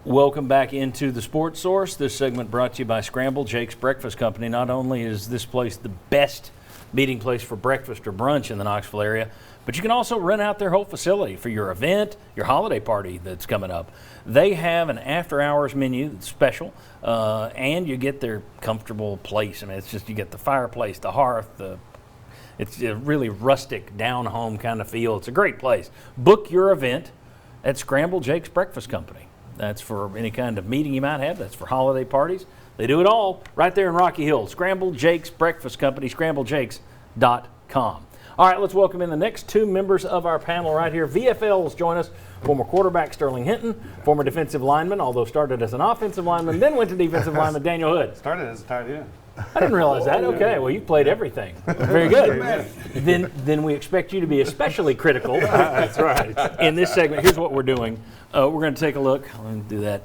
Welcome back into the Sports Source. This segment brought to you by Scramble Jake's Breakfast Company. Not only is this place the best meeting place for breakfast or brunch in the Knoxville area, but you can also rent out their whole facility for your event, your holiday party that's coming up. They have an after-hours menu that's special, and you get their comfortable place. I mean, it's just you get the fireplace, the hearth, it's a really rustic, down-home kind of feel. It's a great place. Book your event at Scramble Jake's Breakfast Company. That's for any kind of meeting you might have. That's for holiday parties. They do it all right there in Rocky Hill. Scramble Jake's Breakfast Company, scramblejakes.com. All right, let's welcome in the next two members of our panel right here. VFLs join us. Former quarterback Sterling Hinton, former defensive lineman, although started as an offensive lineman, then went to defensive lineman Daniel Hood. Started as a tight end. I didn't realize that. Okay, well, you played everything. Very good. Then we expect you to be especially critical. That's right. In this segment, here's what we're doing. We're going to take a look. Let me do that.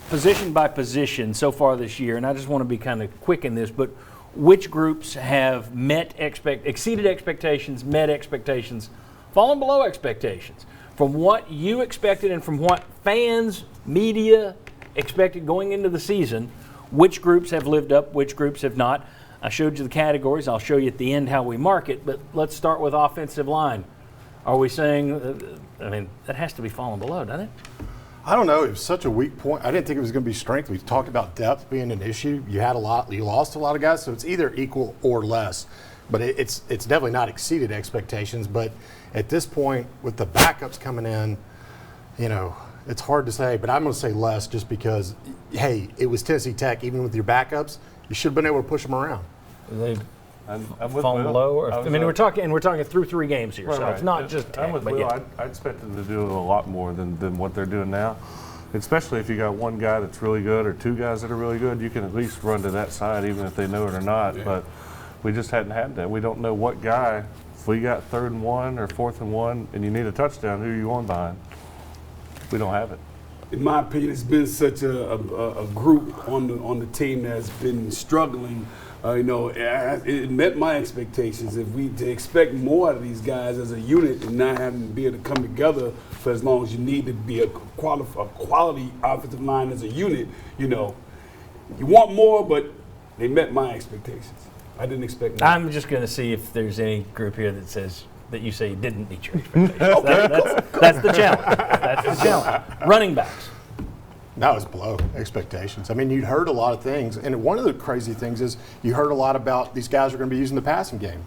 Position by position so far this year, and I just want to be kind of quick in this, but which groups have exceeded expectations, met expectations, fallen below expectations? From what you expected and from what fans, media expected going into the season, which groups have lived up, which groups have not? I showed you the categories. I'll show you at the end how we mark it, but let's start with offensive line. Are we saying, that has to be falling below, doesn't it? I don't know. It was such a weak point. I didn't think it was going to be strength. We talked about depth being an issue. You lost a lot of guys, so it's either equal or less. But it's definitely not exceeded expectations. But at this point, with the backups coming in, it's hard to say. But I'm going to say less just because, hey, it was Tennessee Tech. Even with your backups, you should have been able to push them around. They've fallen below. We're talking through 3 games here, so it's not just Tech. I'm with Will. Yeah. I expect them to do a lot more than what they're doing now. Especially if you got one guy that's really good or 2 guys that are really good, you can at least run to that side even if they know it or not. Yeah. But we just hadn't had that. We don't know what guy. If we got 3rd and 1 or 4th and 1 and you need a touchdown, who are you on behind? We don't have it. In my opinion, it's been such a group on the team that's been struggling. It met my expectations. If we to expect more out of these guys as a unit and not having to be able to come together for as long as you need to be a quality offensive line as a unit, you want more, but they met my expectations. I didn't expect more. I'm just going to see if there's any group here that says that you say didn't meet your expectations. Okay, that's the challenge. That's the challenge. Running backs. That was below expectations. You'd heard a lot of things, and one of the crazy things is you heard a lot about these guys are going to be using the passing game.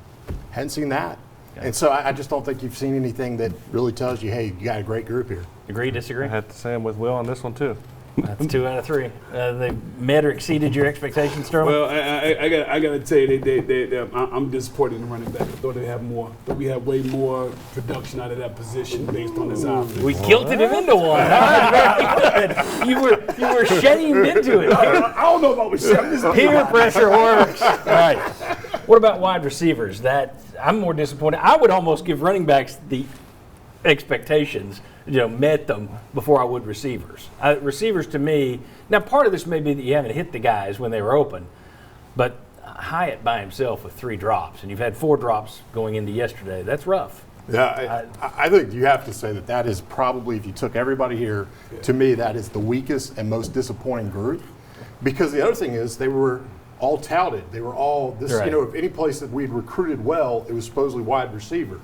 Hadn't seen that. Okay. And so I just don't think you've seen anything that really tells you, hey, you got a great group here. Agree, disagree? I have to say I'm with Will on this one, too. That's 2 out of 3. They met or exceeded your expectations, Sterling? Well, I got to tell you, I'm disappointed in the running back. I thought they have more. I thought we had way more production out of that position based on his offense. We guilted him into one. Very good. You were shamed into it. I don't know about shamed. Peer pressure works. All right. What about wide receivers? I'm more disappointed. I would almost give running backs the expectations. Met them before I would receivers. Receivers to me, now part of this may be that you haven't hit the guys when they were open, but Hyatt by himself with 3 drops, and you've had 4 drops going into yesterday. That's rough. Yeah, I think you have to say that is probably, if you took everybody here, to me that is the weakest and most disappointing group. Because the other thing is they were all touted. They were all, right. If any place that we'd recruited well, it was supposedly wide receiver.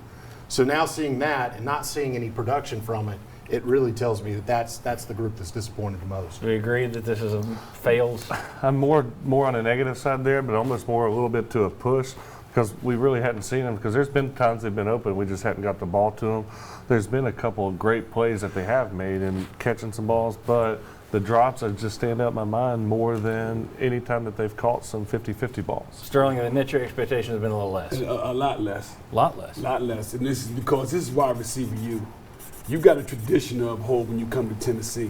So now seeing that and not seeing any production from it, it really tells me that that's the group that's disappointed the most. Do we agree that this is a fails? I'm more on the negative side there, but almost more a little bit to a push because we really hadn't seen them because there's been times they've been open, we just hadn't got the ball to them. There's been a couple of great plays that they have made in catching some balls, but the drops just stand out in my mind more than any time that they've caught some 50-50 balls. Sterling, the net your expectations have been a little less. A lot less. A lot less. A lot less. And this is because this is wide receiver you got a tradition of hold when you come to Tennessee.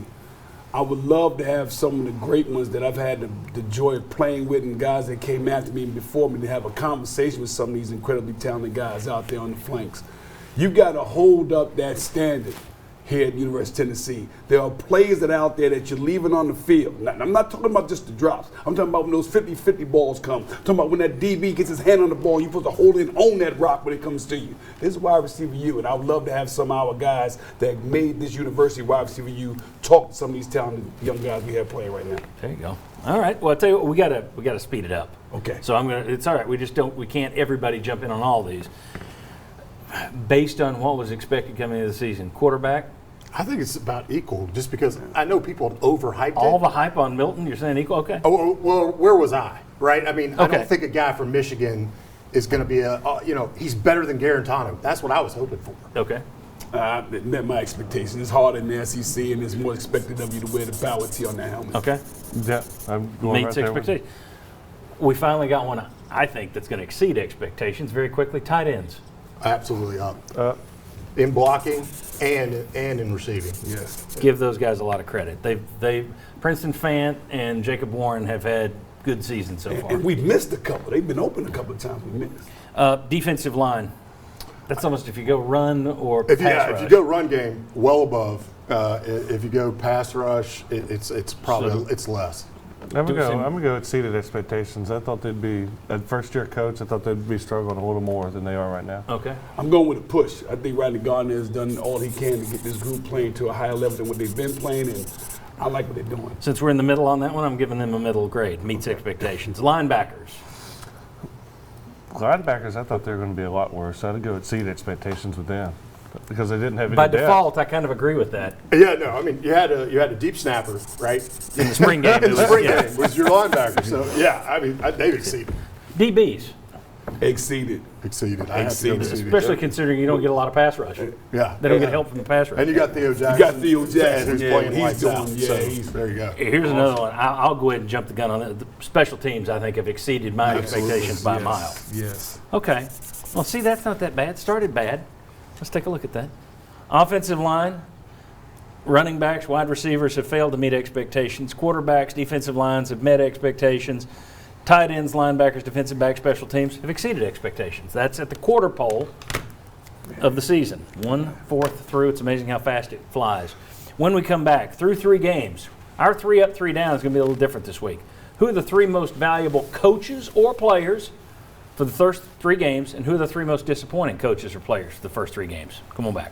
I would love to have some of the great ones that I've had the joy of playing with and guys that came after me and before me to have a conversation with some of these incredibly talented guys out there on the flanks. You got to hold up that standard. here at University of Tennessee. There are plays that are out there that you're leaving on the field. Now, I'm not talking about just the drops. I'm talking about when those 50-50 balls come. I'm talking about when that DB gets his hand on the ball, you're supposed to hold it on that rock when it comes to you. This is wide receiver U, and I would love to have some of our guys that made this university wide receiver U talk to some of these talented young guys we have playing right now. There you go. All right. Well, I tell you what, we gotta speed it up. Okay. So it's all right. We can't everybody jump in on all these. Based on what was expected coming into the season, quarterback, I think it's about equal, just because I know people have overhyped all it. the hype on Milton, you're saying equal? Okay. Oh, well, where was I? Right? I mean, I Okay. don't think a guy from Michigan is going to be he's better than Garantano. That's what I was hoping for. Okay. It met my expectations. It's harder in the SEC, and it's more expected of you to wear the power T on that helmet. Okay. Yeah, I'm going Meets right there with you. expectations. We finally got one, I think, that's going to exceed expectations very quickly. Tight ends. Absolutely up. In blocking and in receiving. Yes. Give those guys a lot of credit. Princeton Fant and Jacob Warren have had good seasons so far. And we've missed a couple. They've been open a couple of times. We missed. Defensive line. That's almost if you go run or If pass rush. you go run game, well above. If you go pass rush, it's probably it's less. I'm gonna go exceeded expectations. I thought they'd be a first-year coach. I thought they'd be struggling a little more than they are right now. Okay. I'm going with a push. I think Riley Gardner has done all he can to get this group playing to a higher level than what they've been playing, and I like what they're doing. Since we're in the middle on that one, I'm giving them a middle grade. Meets expectations. Linebackers. Linebackers, I thought they were going to be a lot worse. I'd go exceed expectations with them because they didn't have any By depth. default, I kind of agree with that. Yeah, no, I mean you had a deep snapper, right? In the spring game, In it the was, spring yeah. game was your linebacker. So yeah, I mean they've exceeded. DBs, Exceeded. Exceeded. I have to go Exceeded. exceeded. especially considering you don't get a lot of pass rush. Yeah. They don't get help from the pass rush. And you got Theo Jackson. You got Theo Jackson, who's yeah, playing he's lights doing- out. yeah, So, he's- there you go. Here's another one. I'll go ahead and jump the gun on it. The special teams, I think, have exceeded my expectations by a mile. Yes. Okay. Well, see, that's not that bad. Started bad. Let's take a look at that. Offensive line, running backs, wide receivers have failed to meet expectations. Quarterbacks, defensive lines have met expectations. Tight ends, linebackers, defensive backs, special teams have exceeded expectations. That's at the quarter pole of the season. 1/4 through. It's amazing how fast it flies. When we come back, through 3 games, our 3 up, 3 down is going to be a little different this week. Who are the 3 most valuable coaches or players for the first 3 games, and who are the 3 most disappointing coaches or players for the first 3 games? Come on back.